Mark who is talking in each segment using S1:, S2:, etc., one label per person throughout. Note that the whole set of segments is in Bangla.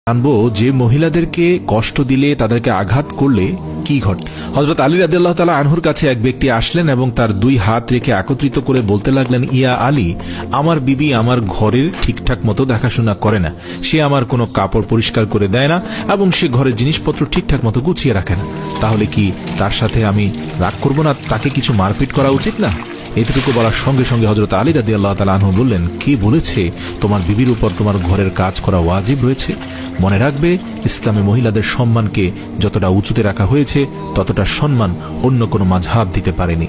S1: জানবো যে মহিলাদেরকে কষ্ট দিলে তাদেরকে আঘাত করলে কি ঘটে। হযরত আলী রাদিয়াল্লাহু তাআলা আনহুর কাছে এক ব্যক্তি আসলেন এবং তার দুই হাত রেখে একত্রিত করে বলতে লাগলেন, ইয়া আলী, আমার বিবি আমার ঘরের ঠিকঠাক মতো দেখাশোনা করে না, সে আমার কোনো কাপড় পরিষ্কার করে দেয় না এবং সে ঘরের জিনিসপত্র ঠিকঠাক মতো গুছিয়ে রাখে না। তাহলে কি তার সাথে আমি রাগ করব না? তাকে কিছু মারপিট করা উচিত না? এতটুকু বলার সঙ্গে সঙ্গে হযরত আলী রাদিয়াল্লাহু তাআলা আনহু বললেন, কে বলেছে তোমার বিবির উপর তোমার ঘরের কাজ করা ওয়াজিব রয়েছে? মনে রাখবে, ইসলামে মহিলাদের সম্মানকে যতটা উঁচুতে রাখা হয়েছে ততটা সম্মান অন্য কোনো মাযহাব দিতে পারেনি।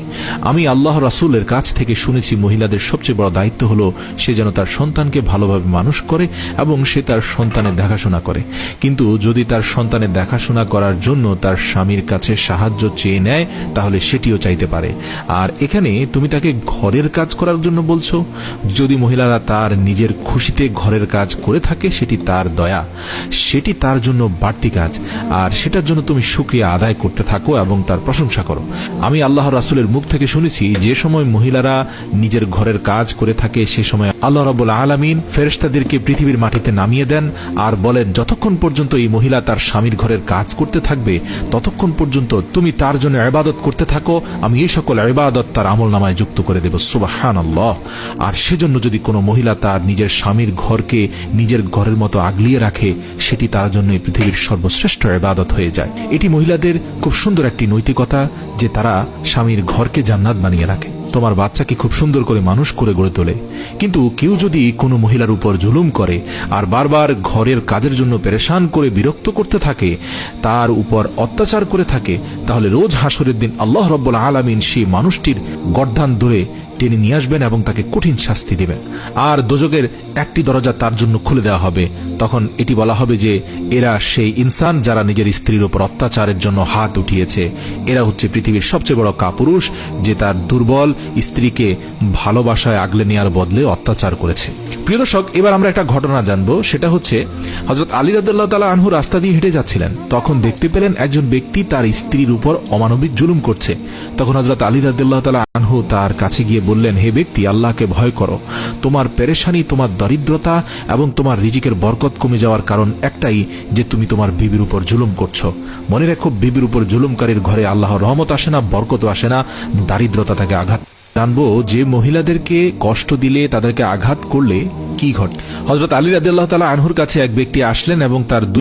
S1: আমি আল্লাহ রাসূলের কাছ থেকে শুনেছি, মহিলাদের সবচেয়ে বড় দায়িত্ব হলো সে যেন তার সন্তানকে ভালোভাবে মানুষ করে এবং সে তার সন্তানের দেখাশোনা করে। কিন্তু যদি তার সন্তানের দেখাশোনা করার জন্য তার স্বামীর কাছে সাহায্য চেয়ে নেয়, তাহলে সেটিও চাইতে পারে। আর এখানে তুমি তাকে ঘরের কাজ করার জন্য বলছো। যদি মহিলারা তার নিজের খুশিতে ঘরের কাজ করে থাকে, সেটি তার দয়া, সেটি তার জন্য বাড়তি কাজ, আর সেটার জন্য তুমি শুকরিয়া আদায় করতে থাকো এবং তার প্রশংসা করো। আমি আল্লাহ রাসূলের মুখ থেকে শুনেছি, যে সময় মহিলারা নিজের ঘরের কাজ করে থাকে সে সময় আল্লাহ রাব্বুল আলামিন ফেরেশতাদেরকে পৃথিবীর মাটিতে নামিয়ে দেন আর বলেন, যতক্ষণ পর্যন্ত এই মহিলা তার স্বামীর ঘরের কাজ করতে থাকবে ততক্ষণ পর্যন্ত তুমি তার জন্য ইবাদত করতে থাকো, আমি এই সকল ইবাদত তার আমলনামায় যুক্ত করে দেব। সুবহানাল্লাহ। আর সেজন্য যদি কোনো মহিলা তার নিজের স্বামীর ঘরকে নিজের ঘরের মতো আগলিয়ে রাখে, সেটি তার জন্য এই পৃথিবীর সর্বশ্রেষ্ঠ ইবাদত হয়ে যায়। এটি মহিলাদের খুব সুন্দর একটি নৈতিকতা যে তারা স্বামীর ঘরকে জান্নাত বানিয়ে রাখে, তোমার বাচ্চাকে খুব সুন্দর করে মানুষ করে গড়ে তোলে। কিন্তু কেউ যদি কোনো মহিলার উপর জুলুম করে আর বারবার ঘরের কাজের জন্য পেরেশান করে বিরক্ত করতে থাকে, তার উপর অত্যাচার করে থাকে, তাহলে রোজ হাসরের দিন আল্লাহ রাব্বুল আলামিন সেই মানুষটির গর্দান ধরে টেনে নিয়ে আসবেন এবং তাকে কঠিন শাস্তি দিবেন। আর দোজখের একটি দরজা তার জন্য খুলে দেওয়া হবে। তখন এটি বলা হবে যে এরা সেই ইনসান যারা নিজের স্ত্রীর উপর অত্যাচারের জন্য হাত উঠিয়েছে। এরা হচ্ছে পৃথিবীর সবচেয়ে বড় কাপুরুষ, যে তার দুর্বল স্ত্রীকে ভালোবাসায় আগলে নেওয়ার বদলে অত্যাচার করেছে। প্রিয় দর্শক, এবার আমরা একটা ঘটনা জানবো। সেটা হচ্ছে, হযরত আলী রাদিয়াল্লাহু তাআলা আনহু রাস্তা দিয়ে হেঁটে যাচ্ছিলেন, তখন দেখতে পেলেন একজন ব্যক্তি তার স্ত্রীর উপর অমানবিক জুলুম করছে। তখন হযরত আলী রাদিয়াল্লাহু তাআলা আনহু তার কাছে গিয়ে বললেন, হে ব্যক্তি, আল্লাহকে ভয় করো। তোমার পেরেশানি, তোমার দরিদ্রতা এবং তোমার রিজিকের বরকত কমে যাওয়ার কারণ একটাই, যে তুমি তোমার বিবির উপর জুলুম করছো। মনে রেখো, বিবির উপর জুলুমকারীর ঘরে আল্লাহর রহমত আসে না, বরকত আসে না, দারিদ্রতা তাকে আঘাত। জানবো যে মহিলাদেরকে কষ্ট দিলে তাদেরকে আঘাত করলে কি ঘটে। হযরত আলী রাদিয়াল্লাহু তাআলা আনহুর কাছে এক ব্যক্তি আসলেন এবং তার